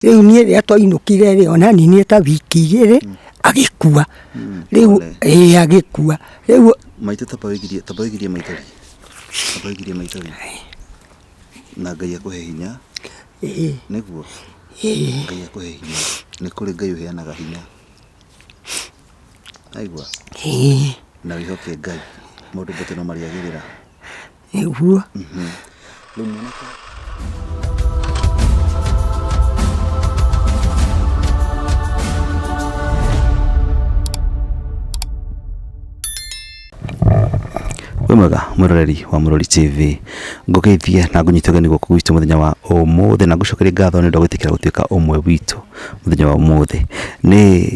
Riu nie ria twainukire ri ona ni ta wiki igiri agikua. Riu agikua. Riu maitũ tabagirie maitari. Na Ngai akuhe hinya. Niguo. Ngai akuhe hinya. Nĩ kũrĩ Ngai ũheanaga hinya. Aigua. Na wihoke Ngai. Maũndũ mothe no mariagĩrĩra. Niguo. Rĩu mwanake mwega muroreri wa Murori TV ngugeithie na ngunyitũge niguo kugwitũ muthenya wa ũmũthĩ na ngucokeria ngatho nĩ ũndũ gwĩtĩkĩra gũtuĩka ũmwe witũ muthenya wa ũmũthĩ. Nĩ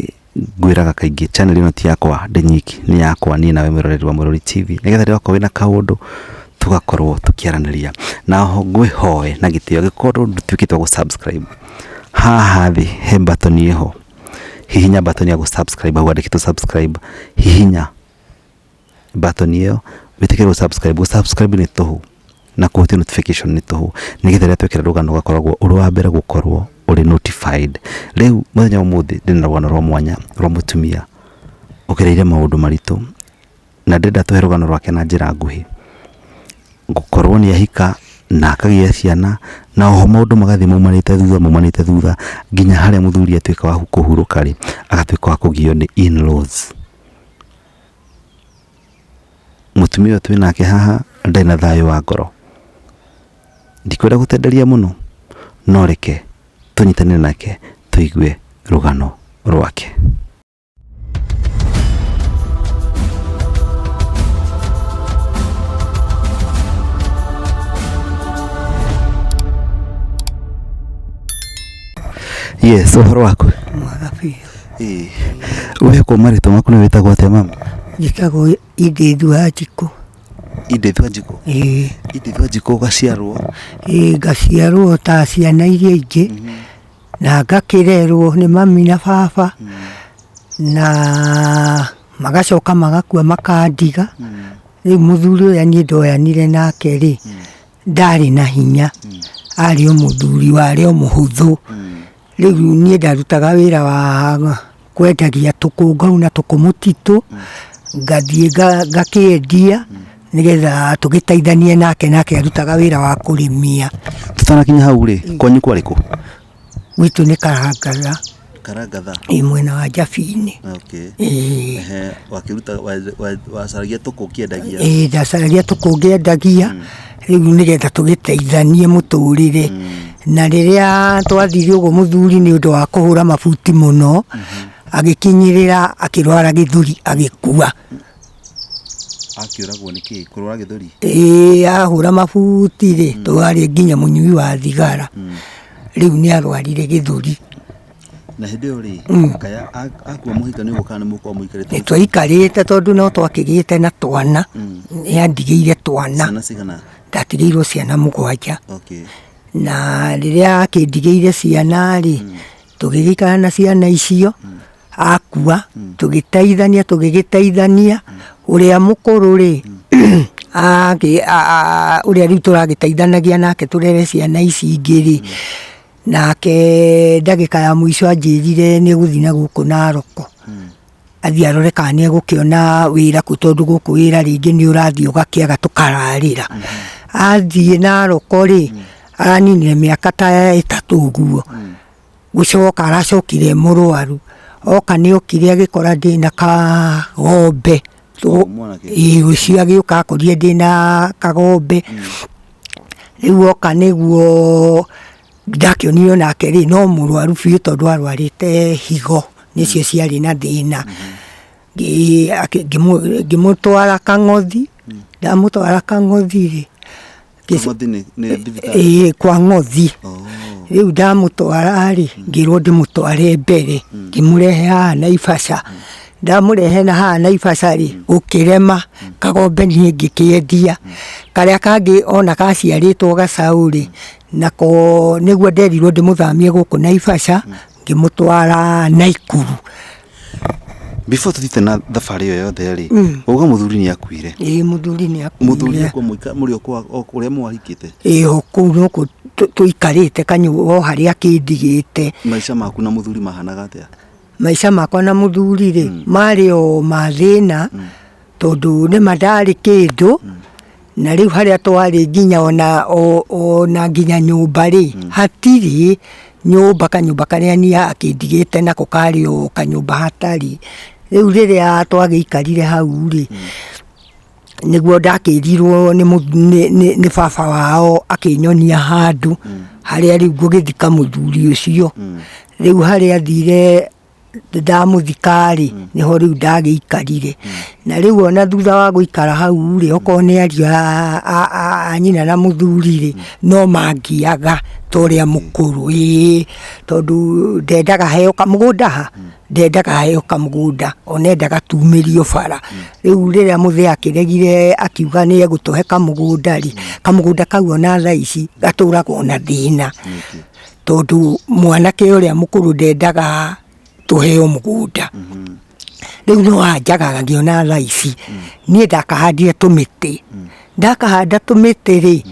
ngwĩraga kaingĩ channel ĩno ti yakwa ndĩnyiki, nĩ yakwa niĩ nawe muroreri wa Murori TV, nĩgetha rĩrĩa wakorwo wĩna kaũndũ tugakorwo tukiaranĩria. Naho ngwĩhoe na gĩtĩo gĩkorwo ndũtuĩkĩte wa subscribe haha thĩ he button ĩho, hihinya button ya subscribe hau andĩkĩtwo subscribe, hihinya button ĩyo wĩtĩkĩre subscribe. Subscribe nĩ tũhũ na kũhutia notification nĩ tũhũ, nĩgetha rĩrĩa twĩkĩra rũgano gakoragwo ũrĩ wa mbere gũkorwo ũrĩ notified. Rĩu mũthenya ũmũthĩ ndĩna rũgano rwa mwanya rwa mũtumia ũgereire maũndũ maritũ na ndĩrenda tũhe rũgano rwake na njĩra nguhĩ. Gũkorwo nĩ ahika na akagĩa ciana na oho maũndũ magathiĩ maumanĩte thutha nginya harĩa mũthuri atuĩka wa kũhurũka rĩ agatuĩka wa kũgio nĩ in-laws. Mutumia twĩ nake haha ndarĩ na thayũ wa ngoro. Ndikwenda gũtenderia mũno, no reke tũnyitanĩre nake tũigue rũgano rwake. Yes, ũhoro waku? Mwagabi. Wewe kwa marĩtwa maku nĩ wĩtagwo atĩa mama? Njĩtagwo Idĩthu Wanjikũ. Idĩthu Wanjikũ? Idĩthu Wanjikũ gaciarwo? Ngaciarwo ta ciana iria ingĩ na ngakĩrerwo nĩ mami na baba na magacoka magakua makandiga. Rĩu mũthuri ũrĩa niĩ ndoyanire nake rĩ ndarĩ na hinya, arĩ o mũthuri warĩ o mũhũthũ. Rĩu niĩ ndarutaga wĩra wa kwendagia tũkũngũ na tũkũmũtitũ, ngathiĩ ngakĩendia nĩgetha tũgĩteithanie nake arutaga wĩra wa kũrĩmia. Tũtanakinya hau rĩ kwanyu kwarĩ kũ? Gwitũ nĩ Karangatha. Karangatha? Mwena wa Njabi-inĩ. Okay. Wakiruta wacaragia tũkũ kĩendagia? Ndacaragia tũkũ ngĩendagia rĩu nĩgetha tũgĩteithanie mũtũrĩre. Na rĩrĩa twathire ũguo mũthuri nĩ ũndũ wa kũhũra mabuti mũno agĩkinyĩrĩra akĩrwara gĩthũri agĩkua. Akĩũragwo nĩ kĩĩ? Kũrwara gĩthũri? Ahũra mabuti rĩ twarĩ nginya mũnyui wa thigara. Rĩu nĩ arwarire gĩthũri. Na hĩndĩ ĩyo rĩ kaya akua mũhika nĩ gũka nĩ mũkwa mũikarĩte? Tũikarĩte tondũ no twakĩgĩte na twana, nĩandigĩire twana. Ciana cigana? Ndatigĩirwo ciana 7. Okay. Na rĩrĩa akĩndigĩire ciana rĩ tũgĩgĩikara na ciana icio akua tũgĩgĩteithania ũrĩa mũkũrũ rĩ ũrĩa rĩu tũragĩteithanagia nake tũrere ciana ici ingĩ rĩ nake ndagĩka ya mũico anjĩrire nĩ gũthiĩ na gũkũ Naroko athiĩ arore kana nĩ egũkĩona wĩra kũ, tondũ gũkũ wĩra rĩngĩ nĩ ũrathiĩ ũgakĩaga tũkararĩra. Athiĩ Naroko rĩ araninire mĩaka ta 3 ũguo. Gũcoka aracokire mũrwaru, oka nĩ okire agĩkora ndĩna kagombe. Ũcio agĩũka akorire ndĩna kagombe. Rĩu oka nĩguo ndakĩonire nake rĩ no mũrwaru biũ tondũ arwarĩte higo nĩcio ciarĩ na thĩna. Ngĩmũtwara Kang'othi, ndamũtwara Kang'othi rĩ kwa Ng'othi. Rĩu ndamũtwara rĩ ngĩrwo ndĩmũtware mbere ngĩmũrehe haha Naivasha. Ndamũrehe na haha Naivasha rĩ gũkĩrema kagombe niĩ ngĩkĩendia. Karĩa kangĩ ona gaciarĩtwo gacaũ rĩ nako nĩguo nderirwo ndĩmũthamie gũkũ Naivasha ngĩmũtwara Naikuru. Before tuthiĩte na thabarĩ ĩyo yothe rĩ uga mũthuri nĩ akuire? Mũthuri nĩ akuire. Mũthuri kwa mũrĩ kwa ũrĩa mwarikĩte? Kũu no tuikarite kanyuo haria kindigite. Maisha maku na muthuri mahanaga atia? Maica makwa na muthuri ri mari o mathina tondu ni mandari kindu na riu haria twari nginya ona nginya nyumba ri hatiri nyumba kanyumba karia ni akindigite nako kari o kanyumba hatari. Riu riria twagiikarire hau ri niguo ndakirirwo ni baba wao akinyonia handu haria riu ngugithika muthuri ucio. Riu haria thire ndamuthikari niho riu ndagiikarire na riu ona thutha wa guikara hau ri okorwo ni ario a nyina na muthuri ri no mangiaga toria mukuru tondu ndendaga heo kamugunda ndendaga heo kamugunda onendaga tumirio bara. Riu riria muthee akiregire akiuga ni egutuhe kamugunda ri kamugunda kau ona thaa ici gaturagwo na thina tondu mwanake uria mukuru ndendaga tuheo mugunda. Riu no anjagaga ngiona thaa ici nie ndakahandire tumiti ndakahanda tumiti ri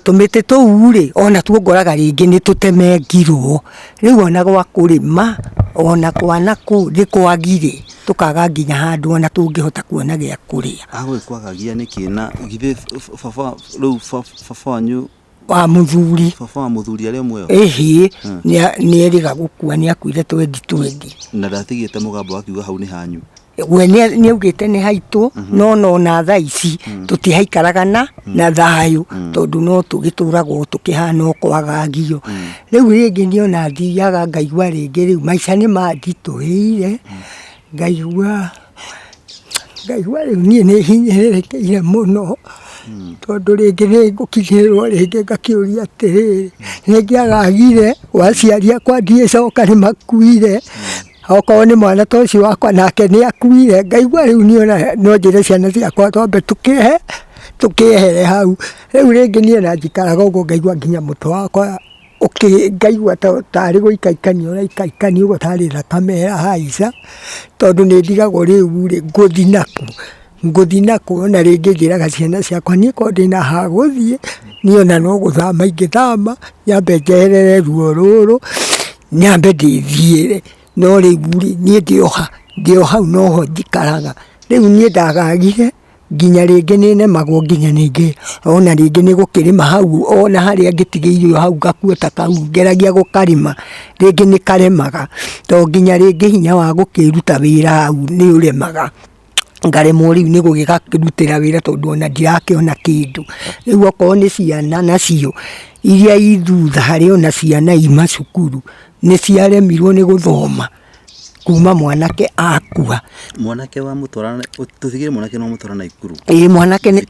tumiti tuu ri ona tuongoraga ringi ni tutemengirwo. Riu ona gwa kurima ona kwanaku ni kwagire tukaga nginya handu ona tungihota kuona gia kuria. Agwe kwagagia niki na githe baba riu baba wanyu wa muthuri baba wa muthuri aria muoyo ni eriga gukua ni akuire 2020 na ndatigite mugambo akiuga hau ni hanyu. We ni augite ni haitu no na thaa ici tutihaikaraga na thayu tondu no tugituragwo tukihana okwagagio. Riu ringi ni ona thiaga ngaigua ringi riu maica ni mandituhire ngaigua riu nie ni hinyirirekeire muno tondu ringi ni ngukinyirwo ringi ngakiuria atiriri ningiagagire waciari akwa ndiecoka ni makuire okorwo ni mwana ta ucio wakwa nake ni akuire. Ngaigua riu ni ona no njire ciana ciakwa twambe tukiehere hau. Riu ringi ni ona njikaraga uguo ngaigua nginya mutwe wakwa ngaigua tari guikaikanio na ikaikani uguo tari thakame haica tondu ni ndigagwo riu ri nguthi naku ona ringi ngiraga ciana ciakwa nie korwo ndina ha guthie ni ona no guthama ingithama nyambe njeherere ruo ruru nyambe ndithiire. No riu ri nie ndio hau noho njikaraga. Riu nie ndagagire nginya ringi ni nemagwo nginya ningi ona ringi ni gukirima hau ona haria ngitigiirio hau ngakuota kau ngeragia gukarima ringi ni karemaga to nginya ringi hinya wa gukiruta wira hau ni uremaga ngaremwo riu ni gugikirutira wira tondu ona ndirakiona kindu. Riu okorwo ni ciana nacio iria ithutha hari ona ciana ima cukuru ni ciaremirwo ni guthoma kuma mwanake akua. Mwanake wa mutwarana tuthigire mwanake no mutwarana ikuru mwanake ni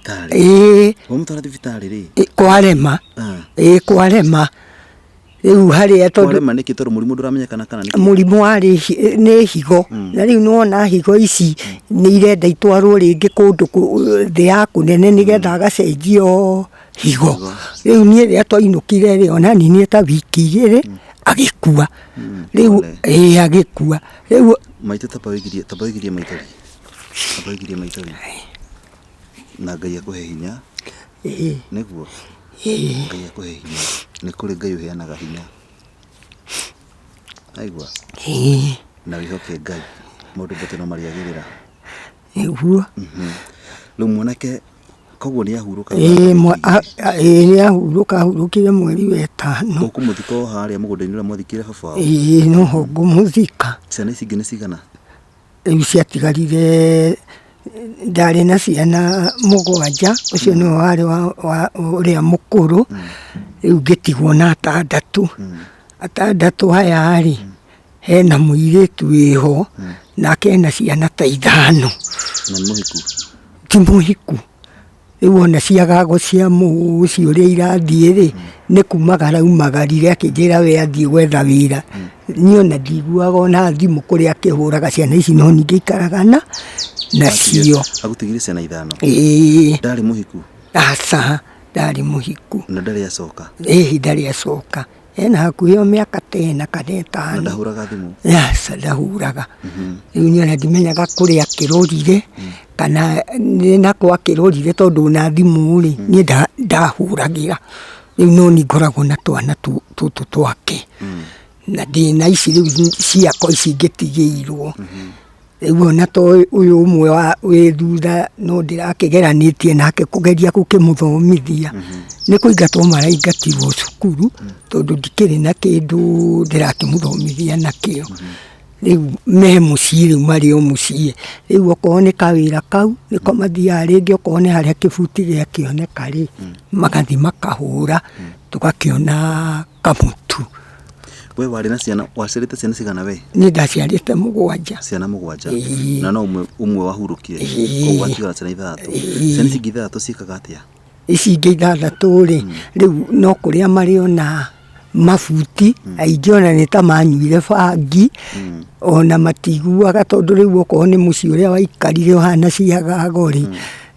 wa mutwarana thibitari ri kwarema kwarema. Riu haria tondu kwarema niki tondu murimu nduramenyekana kana niki murimu wari ni higo na riu nona higo ici ni irenda itwarwo ringi kundu thi ya kunene nigetha agacenjio higo. Riu nie ria twainukire ri ona ni ta wiki igiri agikua. Riu agikua. Riu maite tabagirie maitari na Ngai akuhe hinya niguo Ngai akuhe hinya ni kuri Ngai uheanaga hinya aigua na wihoke Ngai mundu bote no mariagirira niguo. Riu mwanake koguo ni ahuruka ni ahurukire mweri wa ĩtano ukumuthiko haria mugunda-ini uria mwathikire baba no ho ngumuthika. Ciana ici ingi ni cigana? Riu ciatigarire ndari na ciana mugwanja ucio ni wari wa uria mukuru. Riu ngitigwo na atandatu haya ri hena muiritu wiho nake ena ciana ta 5 na muhiku ti muhiku. Riu ona ciagago cia muci uria irathie ri ni kumagara umagarire akinjira we athie gwetha wira. Ni ona ndiguaga ona thimu kuria akihuraga ciana ici no ningi ikaraga nacio. Agutigire ciana 5 ndari muhiku aca ndari muhiku na ndari acoka ndari acoka ena hakuhi o miaka 10 kana 5 ndahuraga thimu ndahuraga. Riu ni ona ndimenyaga kuria akirorire kana ni nako akirorire tondu na thimu ri ni ndahuragira. Rĩu no ni ngoragwo na twana tũtũ twake na ndĩna ici rĩu ciakwa ici ngĩtigĩirwo. Rĩu ona to ũyũ ũmwe wĩ thutha no ndĩrakĩgeranĩtie nake kũgeria gũkĩmũthomithia. Nĩ kũingatwo maraingatirwo cukuru tondũ ndikĩrĩ na kĩndũ ndĩrakĩmũthomithia nakĩo. Rĩu me mũciĩ rĩu marĩ o mũciĩ. Rĩu okorwo nĩ kawĩra kau nĩko mathiaga rĩngĩ okorwo nĩ harĩa kĩbuti gĩakĩoneka rĩ magathi makahũra tũgakĩona kamũtu. We warĩ na ciana, waciarĩte ciana cigana we? Niĩ ndaciarĩte 7. Ciana 7 na no ũmwe wahurũkire koguo watigara ciana 3. Ciana ingĩ 3 ciĩkaga atĩa? Ici ingĩ 6 rĩ rĩu no kũrĩa marĩ ona mabuti aingĩ ona nĩ ta manyuire bangi ona matiguaga tondũ rĩu okorwo nĩ mũciĩ ũrĩa waikarire ũhana ciagago rĩ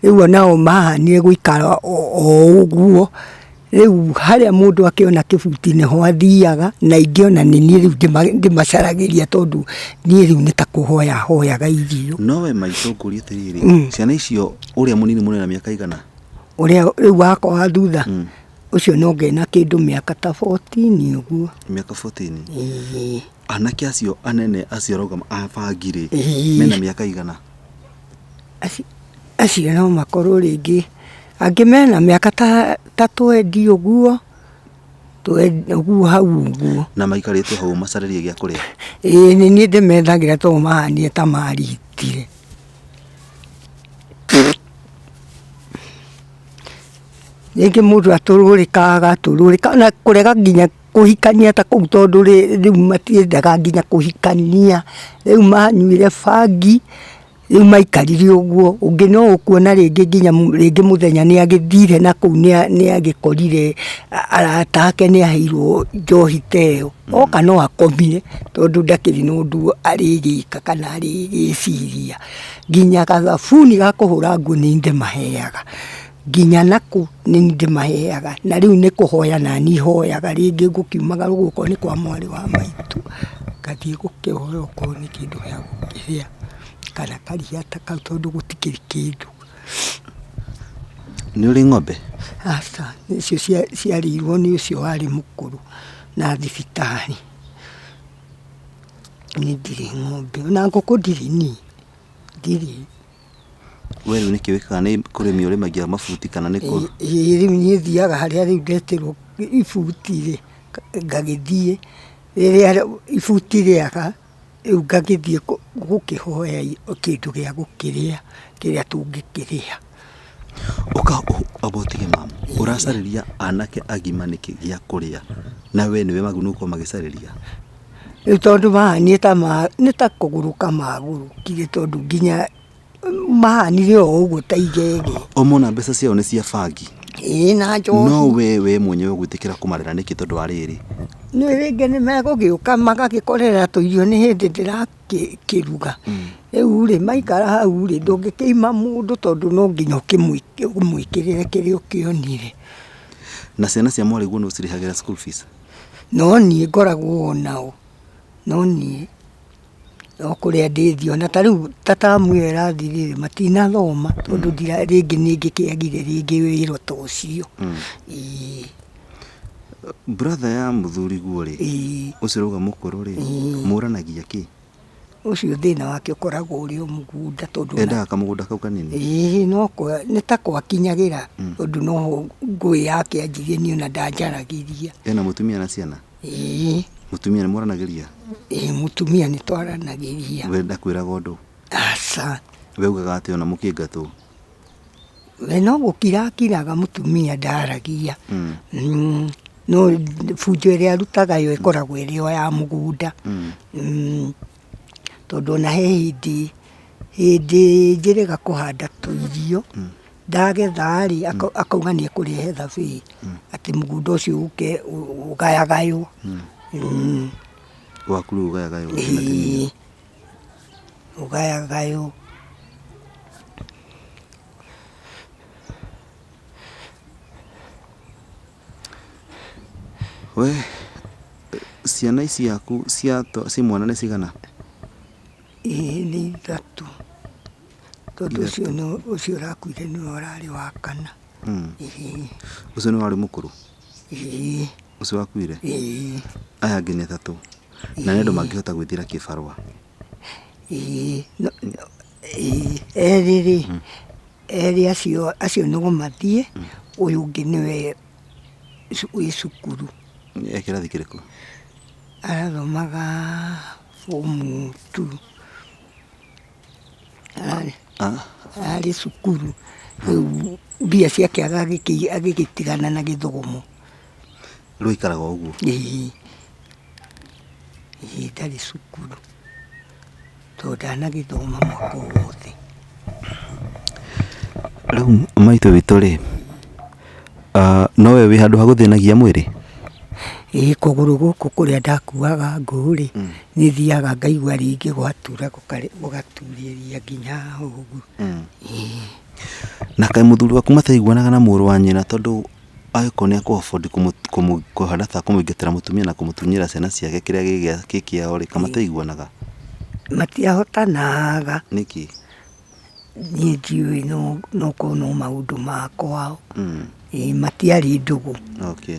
rĩu onao mahanire gũikara o ũguo. Rĩu harĩa mũndũ akĩona kĩbuti nĩho athiaga na ingĩ ona nĩ niĩ rĩu ndĩmacaragĩria tondũ niĩ rĩu nĩ ta kũhoya hoyaga irio. No we maitũ ngũrie atĩrĩrĩ, ciana icio ũrĩa mũnini mũnene na mĩaka igana? Ũrĩa rĩu wakwa wa thutha ũcio no ngena kĩndũ mĩaka ta 14 ũguo. Mĩaka 14? Anake acio anene acio rauga abangire mena mĩaka igana? Acio no makorwo rĩngĩ angĩ mena mĩaka ta 20 ũguo ũguo hau ũguo. Na maikarĩte hau macarĩrie gĩa kũrĩa? Nĩ niĩ ndĩmethagĩra tondũ mahanire ta maritire. Rĩngĩ mũndũ atũrũrĩka na kũrega nginya kũhikania ta kũu tondũ rĩu matiendaga nginya kũhikania. Rĩu manyuire bangi rĩu maikarire ũguo. Ũngĩ no ũkuona rĩngĩ nginya rĩngĩ mũthenya nĩ agĩthire na kũu nĩ agĩkorire arata ake nĩ aheirwo njohi ta ĩyo. Oka no akomire tondũ ndakĩrĩ na ũndũ arĩgĩka kana arĩgĩciria. Nginya gathabuni ga kũhũra nguo nĩ ndĩmaheaga. Nginya naku nĩ ndĩmaheaga. Na rĩu nĩ kũhoya na niĩ hoyaga rĩngĩ ngũkiumaga gũkũ nĩ kwa mwarĩ wa maitũ ngathiĩ gũkĩhoya okorwo nĩ kĩndũ gĩa gũkĩrĩa kana karia ta kau tondũ gũtikĩrĩ kĩndũ. Nĩ ũrĩ ng'ombe? Aca icio ciarĩirwo nĩ ũcio warĩ mũkũrũ na thibitarĩ. Niĩ ndirĩ ng'ombe na ngũkũ ndirĩ niĩ ndirĩ. We rĩu nĩkĩ wĩkaga, nĩ kũrĩmi ũrĩmagia mabuti kana nĩ kũ? Rĩu niĩ thiaga harĩa rĩu ndetĩrwo ibuti rĩ ngagĩthiĩ rĩrĩa ibuti rĩaga rĩu ngagĩthiĩ gũkĩhoya kĩndũ gĩa gũkĩrĩa kĩrĩa tũngĩkĩrĩa. Abotige mamu, ũracarĩria anake agima nĩkĩ gĩa kũrĩa na we nĩwe magunũkwo magĩcarĩria? Rĩu tondũ mahanie nĩ ta kũgũrũka magũrũkire tondũ nginya mahanire o ũguo ta igege. Ũmona mbeca ciao nĩ cia bangi? Na njohi. No we mwenyewe gwĩtĩkĩra kũmarera nĩkĩ tondũ wa rĩrĩ? Nĩ rĩngĩ nĩ megũgĩũka magagĩkorera tũirio nĩ hĩndĩ ndĩrakĩruga. Rĩu rĩ maikara hau rĩ ndũngĩkĩima mũndũ tondũ no nginya ũkĩmwĩkĩrĩre kĩrĩa ũkĩonire. Na ciana cia mwarĩguo nĩ ũcirĩhagĩra school fees? No niĩ ngoragwo o nao. No niĩ no kũrĩa ndĩthio na tarĩu ta tamu ĩyo ĩrathirire matinathoma tondũ rĩngĩ nĩ ngĩkĩagire rĩngĩ wĩra ta ũcio. Brother ya mũthuri guo rĩ ũcio rauga mũkũrũ rĩ mũranagia kĩ? Ũcio thĩna wake ũkoragwo ũrĩ o mũgũnda tondũ endaga kamũgũnda kau kanini? No nĩ ta gwakinyagĩra tondũ no ngũĩ yake anjirie niĩ ona ndanjaragĩria. Ena mũtumia na ciana? Mũtumia nĩ mwaranagĩria? Mũtumia nĩ twaranagĩria. We ndakwĩraga ũndũ? Aca. We ugaga atĩ ona mũkĩingatwo? We no gũkirakiraga mũtumia ndaragia. No bunjo ĩrĩa arutaga yo ĩkoragwo ĩrĩ o ya mũgũnda. Tondũ ona he hĩndĩ njĩrĩga kũhanda tũirio ndagetha rĩ akauga nĩ ekũrehe thabĩ atĩ mũgũnda ũcio ũgayagaywo. Waku rĩu ũgayagaywo? Ũgayagaywo. We ciana ici yaku ci mwana nĩ cigana? Nĩ 3 tondũ ũcio ũrakuire nĩwe ũrarĩ wa 4. Ũcio nĩ warĩ mũkũrũ? Ucio wakuire ĩĩ aya angĩ nĩ atatũ na nĩ andũ mangĩhota gwĩthira kĩbarũa. Erĩ acio nĩguo mathiĩ, ũyũ ũngĩ nĩwe wĩ cukuru. Kĩrathi kĩrĩkũ? Arathomaga form 2. Arĩ cukuru rĩu mbia ciake agĩgĩtigana na gĩthomo. Rĩu aikaraga ũguo? Ĩĩ ndarĩ cukuru tondũ ndanagĩthoma mwaka wothe. Rĩu maitũ witũ rĩ, nowe wĩ handũ ha gũthĩnagia mwĩrĩ? Ĩĩ kũgũrũ gũkũ kũrĩa ndakuaga ngũ rĩ, nĩ thiaga ngaigua rĩngĩ gwatura gũgaturĩria nginya haha ũguo. Na kaĩ mũthuri waku mataiguanaga na mũrũ wa nyina tondũ agĩkorwo nĩ akũafford kũhanda ta kũmũingatĩra mũtumia na kũmũtunyĩra ciana ciake kĩrĩa gĩkĩao rĩ, kana mataiguanaga? Matiahotanaga. Nĩkĩ? Niĩ ndiũĩ nokorwo no maũndũ makwao. Matiarĩ ndũgũ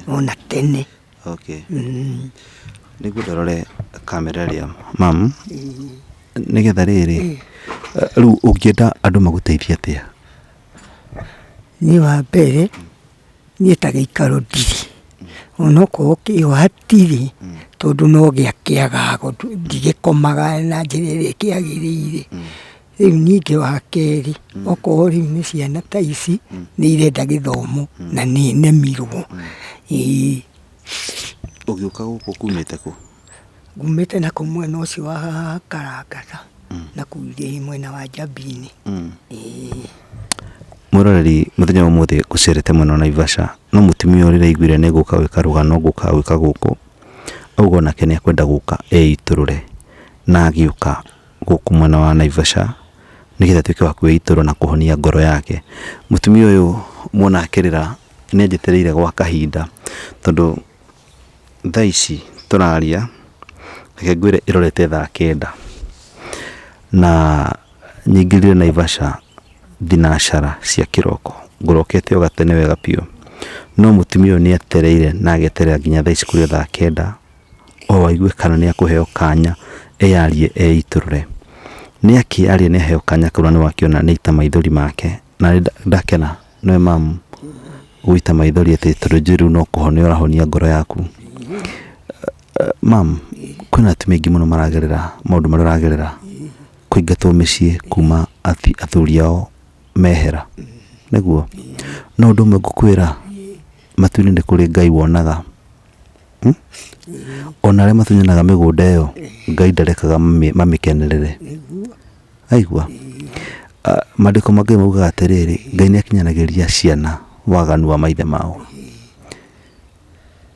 ona tene. Nĩguo ndarore kamera ĩrĩa mam, nĩgetha rĩrĩ rĩu ũngĩenda andũ magũteithie atĩa? Niĩ wa mbere niĩ ta gĩikaro ndirĩ, onokorwo kĩo hatirĩ tondũ no gĩa kĩagago, ndigĩkomaga na njĩra ĩrĩa kĩagĩrĩire. Rĩu ningĩ wa kerĩ, okorwo rĩu nĩ ciana ta ici nĩ irenda gĩthomo na nĩ nemirwo. Ũgĩũka gũkũ kumĩte kũ? Ngumĩte na kũ mwena ũcio wa Karangatha na kũu mwena wa Njambi-inĩ. Mũroreri, mũthenya wa ũmũthĩ ngũcerete mwena wa Naivasha, no mũtumia ũrĩa aiguire nĩ gũka gwĩka rũgano gũka gwĩka gũkũ, auga onake nĩ akwenda gũka eitũrũre, na agĩũka gũkũ mwena wa Naivasha nĩgetha tuĩke wa kwĩitũrwo na kũhonia ngoro yake. Mũtumia ũyũ muona akĩrĩra nĩ anjetereire gwa kahinda tondũ thaa ici tũraria reke ngwĩre ĩrorete thaa 9 na nyingĩrire Naivasha thinacara cia kĩroko, ngũrokete o gatene wega biũ, no mũtumia ũyũ nĩ atereire na ageterera nginya thaa ici kũrĩ thaa 9 o waigue kana nĩ akũheo kanya eyarie eitũrũre. Nĩ akĩaria nĩ aheo kanya kau na nĩ wakĩona nĩ aita maithori make, na ndakena nowe mamu gũita maithori atĩ tondũ njĩru no kũhonia ũrahonia ngoro yaku. Mam, kwĩna atumia aingĩ mũno maragerera maũndũ marĩa ũragerera, kũingatwo mĩciĩ kuma athuri ao mehera, nĩguo no ũndũ ũmwe ngũkwĩra, matu-inĩ nĩ kũrĩ Ngai wonaga. Ona arĩa matunyanaga mĩgũnda ĩyo Ngai ndarekaga mamĩkenerere. Aigua maandĩko mangĩ maugaga atĩrĩrĩ, Ngai nĩ akinyanagĩria ciana waganu wa maithe mao,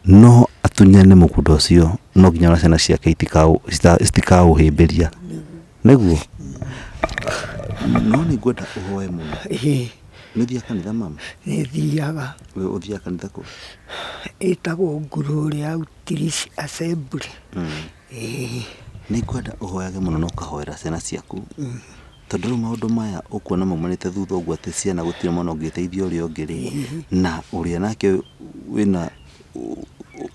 no atunyane mũgũnda ũcio no nginya ona ciana ciake itikaũhĩmbĩria, nĩguo no nĩ ngwenda ũhoe mũno. Nĩ ũthiaga kanitha mama? Nĩ thiaga. We ũthiaga kanitha kũ? Ĩtagwo Ngurũre Outreach Assembly. Nĩ ngwenda ũhoyage mũno na ũkahoera ciana ciaku, tondũ rĩu maũndũ maya ũkuona maumanĩte thutha ũguo atĩ ciana gũtirĩ mwana ũngĩteithia ũrĩa ũngĩ rĩ, na ũrĩa nake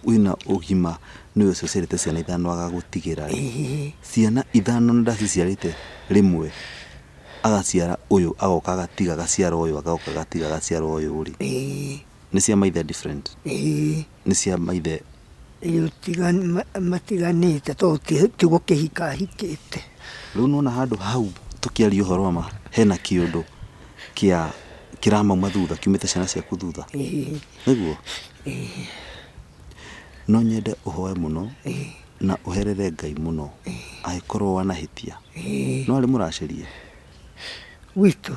wĩna ũgima nĩ ũcio ũciarĩte ciana 5 agagũtigĩra rĩ, ciana 5 ndaciciarĩte rĩmwe, agaciara ũyũ agoka agatiga agaciara ũyũ agoka agatiga agaciara ũyũ rĩ, nĩ cia maithe different? Nĩ cia maithe matiganĩte tondũ ti gũkĩhika ahikĩte. Rĩu nona handũ hau tũkĩaria ũhoro wa hena kĩũndũ kĩramauma thutha, kiumĩte ciana ciaku thutha, nĩguo no nyende ũhoe mũno na ũherere Ngai mũno angĩkorwo wanahĩtia. No arĩ mũracerie witũ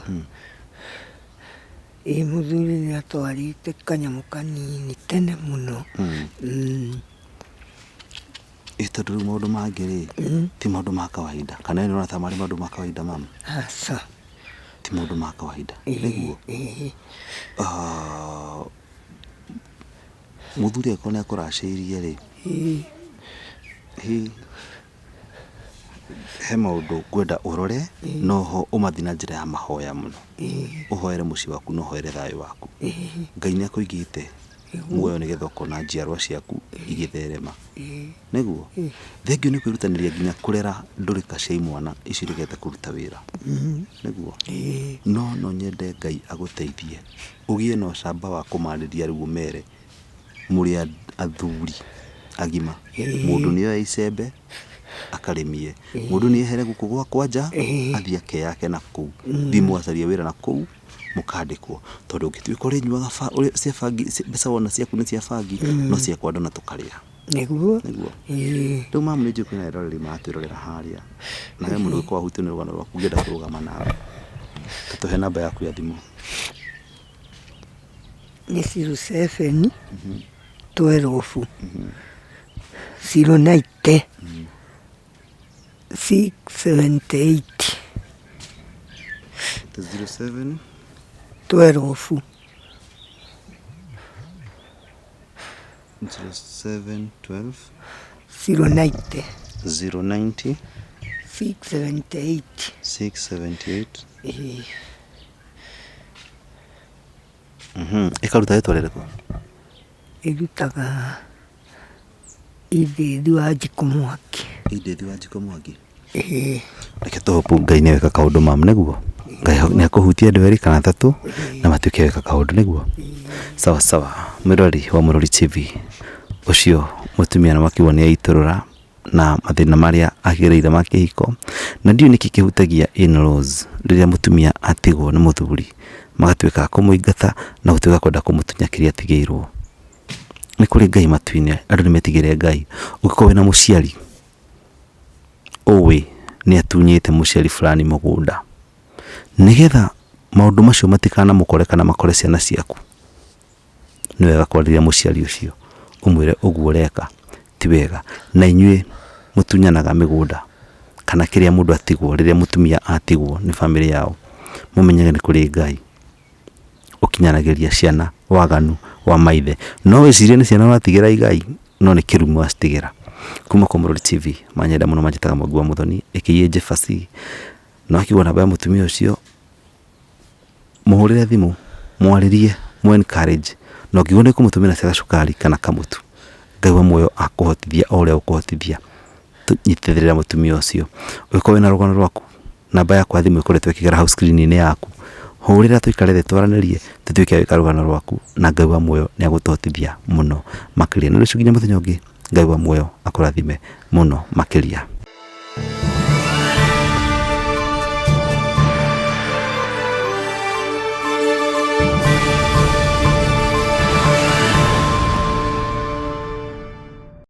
mũthuri nĩ atwarĩte kanyamũ kanini tene mũno. Tondũ rĩu maũndũ mangĩ rĩ, ti maũndũ ma kawaida, kana nĩ ũrona ta marĩ maũndũ ma kawaida mama? Aca, ti maũndũ ma kawaida, nĩguo mũthuri angĩkorwo nĩ akũracĩirie rĩ, he maũndũ ngwenda ũrore noho ũmathi na njĩra ya mahoya mũno, ũhoere mũciĩ waku na ũhoere thayũ waku. Ngai nĩ akũigĩte muoyo nigetha ukona njiarwa ciaku igitherema niguo thengio ni kwirutaniria nginya kurera ndurika cia imwana ici rigetha kuruta wira niguo no nyende Ngai aguteithie ugie no camba wa kumariria riu mere muri athuri agima mundu ni oya icembe akarimie mundu ni ehere guku gwa kwanja athia ke yake na kuu thimu acaria wira na kuu mukandikwo tondu ngituika uri nyuaga cia bangi mbeca wona ciaku ni cia bangi no cia kwanda na tukaria niguo riu mamu ni njukuna eroreri matwirorera haria na we mundu kwa hutu ni rugano rwaku ngenda kurugama nawe tutuhe namba yaku ya thimu ni 07 12 090 678 07 12 0712 090 090 678 678 ikaruta rĩtwa rĩrĩkũ irutaga Idhithi wa Njiko Mwangi reke tũhopu Ngai nĩ weka kaũndũ mamu nĩguo Ngai nĩ akũhutia andũ erĩ kana atatũ na matuĩke weka kaũndũ nĩguo sawa sawa mwĩrori wa Mũrori TV ũcio mũtumia na makiuga nĩ aitorora na mathĩna marĩa agereire ma kĩhiko na ndiũ nĩkĩ kĩhutagia in-laws rĩrĩa mũtumia atigwo nĩ mũthuri magatuĩka kũmũingata na gũtuĩka kwenda kũmũtunya kĩrĩa atigĩirwo nĩ kũrĩ Ngai matu-inĩ andũ nĩ metigĩre Ngai ũngĩkorwo wĩna mũciari ũĩ nĩ atunyĩte mũciari fulani mũgũnda nĩgetha maũndũ macio matikana mũkore kana makore ciana ciaku nĩ wega kwarĩria mũciari ũcio ũmwĩre ũguo ũreka ti wega na inyuĩ mũtunyanaga mĩgũnda kana kĩrĩa mũndũ atigwo rĩrĩa mũtumia atigwo nĩ famĩlĩ yao mũmenyage nĩ kũrĩ Ngai ũkinyanagĩria ciana waganu wa maithe no wĩcirie nĩ ciana watigĩra Ngai no nĩ kĩrumu wacitigĩra kuma kwa Mũrori TV manyenda mũno manjĩtaga Mwangi wa Muthoni aka Jefasi na akiuga namba ya mũtumia ũcio mũhũrĩre thimũ mwarĩrie mũ encourage no ũngĩigua nĩ kũmũtũmĩra cia gacukari kana kamũtu Ngai wa muoyo akũhotithia o ũrĩa ũkũhotithia nyitithĩrĩra mũtumia ũcio ũngĩkorwo wĩna rũgano rwaku namba yakwa thimũ ĩkoretwo ĩkĩgera hau screen-inĩ yaku hũrĩra tũikare thĩ twaranĩrie tũtuĩke wĩka rũgano rwaku na Ngai wa muoyo nĩ agũtũhotithia mũno makĩria nĩ rũcio nginya mũthenya ũngĩ Ngai wa muoyo akũrathime mũno makĩria.